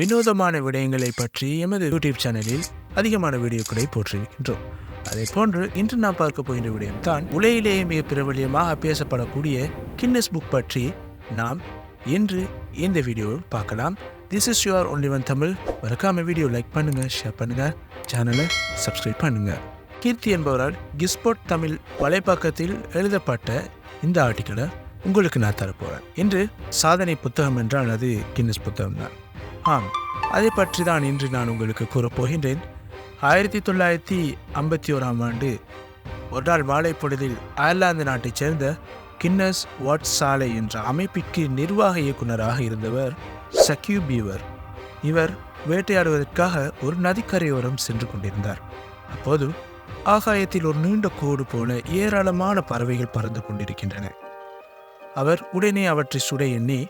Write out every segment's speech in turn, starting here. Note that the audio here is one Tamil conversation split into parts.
வினோதமான விடயங்களை பற்றி எமது யூடியூப் சேனலில் அதிகமான வீடியோக்களை போட்டிருக்கின்றோம். அதே போன்று இன்று நாம் பார்க்க போகின்ற விடயம் தான் உலகிலேயே மிக பிரபலியமாக பேசப்படக்கூடிய கின்னஸ் புக் பற்றி நாம் இன்று இந்த வீடியோவில் பார்க்கலாம். This is your onlyonetamil. மறக்காம வீடியோ லைக் பண்ணுங்க, ஷேர் பண்ணுங்க, சேனலை சப்ஸ்கிரைப் பண்ணுங்க. கீர்த்தி என்பவரால் கிஸ்போர்ட் தமிழ் வலைப்பக்கத்தில் எழுதப்பட்ட இந்த ஆர்டிக்கலை உங்களுக்கு நான் தரப்போகிறேன். இன்று சாதனை புத்தகம் என்றால் அது கின்னஸ் புத்தகம் தான். ஆம், அதை பற்றி தான் இன்று நான் உங்களுக்கு கூறப்போகின்றேன். 1951 ஆண்டு ஒரு நாள் மாலை பொழுதில் அயர்லாந்து நாட்டைச் சேர்ந்த கின்னஸ் வாட்ஸ் சாலை என்ற அமைப்பிற்கு நிர்வாக இயக்குநராக இருந்தவர் சக்யூ பீவர். இவர் வேட்டையாடுவதற்காக ஒரு நதிக்கரையோரம் சென்று கொண்டிருந்தார். அப்போது ஆகாயத்தில் ஒரு நீண்ட கோடு போல ஏராளமான பறவைகள் பறந்து கொண்டிருக்கின்றன. அவர் உடனே அவற்றை சுட எண்ணி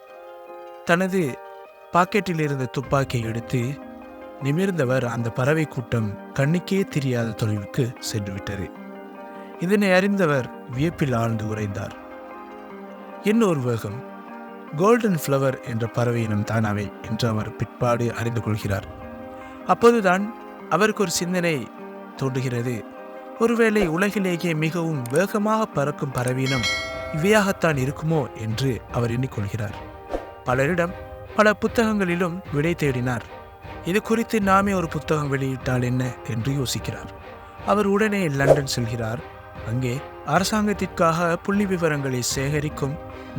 தனது பாக்கெட்டில் இருந்த துப்பாக்கியை எடுத்து நிமிர்ந்தவர் அந்த பறவை கூட்டம் கண்ணுக்கே தெரியாத தொலைவுக்கு சென்றுவிட்டது. இதனை அறிந்தவர் வியப்பில் ஆழ்ந்து உறைந்தார். இன்னொரு வேகம் கோல்டன் ஃப்ளவர் என்ற பறவை இனம் தான் அவை என்று அவர் பிற்பாடு அறிந்து கொள்கிறார். அப்போதுதான் அவருக்கு ஒரு சிந்தனை தோன்றுகிறது. ஒருவேளை உலகிலேயே மிகவும் வேகமாக பறக்கும் பறவையினம் இவையாகத்தான் இருக்குமோ என்று அவர் எண்ணிக்கொள்கிறார். பலரிடம் பல புத்தகங்களிலும் விடை தேடினார். இது குறித்து நாமே ஒரு புத்தகம் வெளியிட்டால் என்ன என்று யோசிக்கிறார். அவர் உடனே லண்டன் செல்கிறார். அங்கே அரசாங்கத்திற்காக புள்ளி விவரங்களை சேகரிக்கும்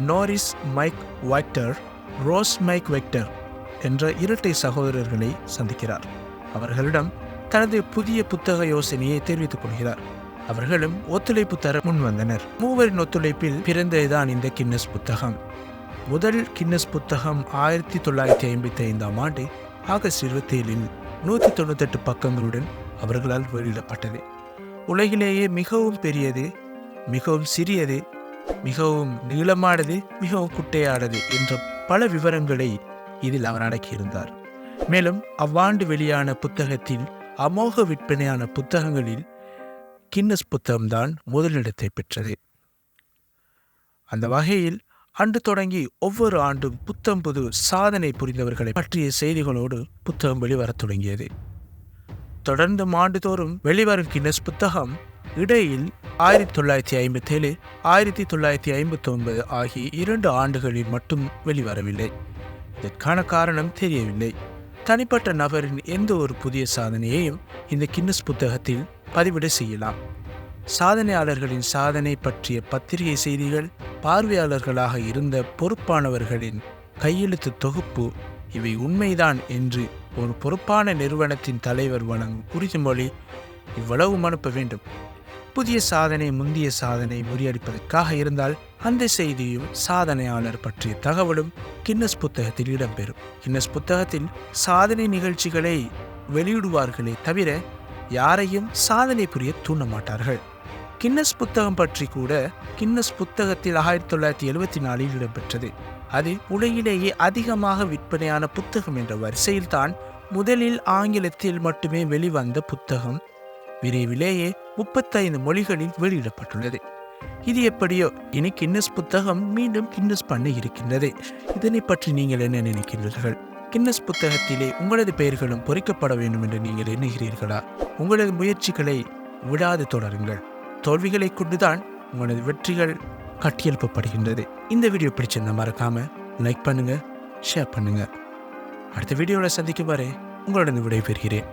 நோரிஸ் மைக் வைக்டர், ரோஸ் மைக் வைக்டர் என்ற இரட்டை சகோதரர்களை சந்திக்கிறார். அவர்களிடம் தனது புதிய புத்தக யோசனையை தெரிவித்துக் கொள்கிறார். அவர்களும் ஒத்துழைப்பு தர முன் வந்தனர். மூவரின் ஒத்துழைப்பில் பிறந்ததுதான் இந்த கின்னஸ் புத்தகம். முதல் கின்னஸ் புத்தகம் 1955 ஆண்டு ஆகஸ்ட் 27 198 பக்கங்களுடன் அவர்களால் வெளியிடப்பட்டது. உலகிலேயே மிகவும் பெரியது, மிகவும் சிறியது, மிகவும் நீளமானது, மிகவும் குட்டையானது என்ற பல விவரங்களை இதில் அவர் அடக்கியிருந்தார். மேலும் அவ்வாண்டு வெளியான புத்தகத்தில் அமோக விற்பனையான புத்தகங்களில் கின்னஸ் புத்தகம்தான் முதலிடத்தை பெற்றது. அந்த வகையில் அன்று தொடங்கி ஒவ்வொரு ஆண்டும் புத்தம் புது சாதனை புரிந்தவர்களை பற்றிய செய்திகளோடு புத்தகம் வெளிவரத் தொடங்கியது. தொடர்ந்து ஆண்டுதோறும் வெளிவரும் கின்னஸ் புத்தகம் இடையில் 1957 1959 ஆகிய 2 ஆண்டுகளில் மட்டும் வெளிவரவில்லை. இதற்கான காரணம் தெரியவில்லை. தனிப்பட்ட நபரின் எந்த ஒரு புதிய சாதனையையும் இந்த கின்னஸ் புத்தகத்தில் பதிவிட செய்யலாம். சாதனையாளர்களின் சாதனை பற்றிய பத்திரிகை செய்திகள், பார்வையாளர்களாக இருந்த பொறுப்பானவர்களின் கையெழுத்து தொகுப்பு, இவை உண்மைதான் என்று ஒரு பொறுப்பான நிறுவனத்தின் தலைவர் வழங்கும் உறுதிமொழி இவ்வளவும் அனுப்ப வேண்டும். புதிய சாதனை முந்தைய சாதனை முறியடிப்பதற்காக இருந்தால் அந்த செய்தியும் சாதனையாளர் பற்றிய தகவலும் கின்னஸ் புத்தகத்தில் இடம்பெறும். கின்னஸ் புத்தகத்தில் சாதனை நிகழ்ச்சிகளை வெளியிடுவார்களே தவிர யாரையும் சாதனை புரிய தூண்ட மாட்டார்கள். கின்னஸ் புத்தகம் பற்றி கூட கின்னஸ் புத்தகத்தில் 1974 இடம்பெற்றது. அது உலகிலேயே அதிகமாக விற்பனையான புத்தகம் என்ற வரிசையில் தான் முதலில் ஆங்கிலத்தில் மட்டுமே வெளிவந்த புத்தகம் விரைவிலேயே 35 மொழிகளில் வெளியிடப்பட்டுள்ளது. இது எப்படியோ இனி கின்னஸ் புத்தகம் மீண்டும் கின்னஸ் பண்ண இருக்கின்றது. இதனை பற்றி நீங்கள் என்ன நினைக்கிறீர்கள்? கின்னஸ் புத்தகத்திலே உங்களது பெயர்களும் பொறிக்கப்பட வேண்டும் என்று நீங்கள் எண்ணுகிறீர்களா? உங்களது முயற்சிகளை விடாது தொடருங்கள். தோல்விகளை கொண்டுதான் உங்களது வெற்றிகள் கட்டியெழுப்பப்படுகின்றது. இந்த வீடியோ பிடிச்சிருந்தா மறக்காம லைக் பண்ணுங்க, ஷேர் பண்ணுங்க. அடுத்த வீடியோவில் சந்திக்கும் வரை உங்களுடன் விடைபெறுகிறேன்.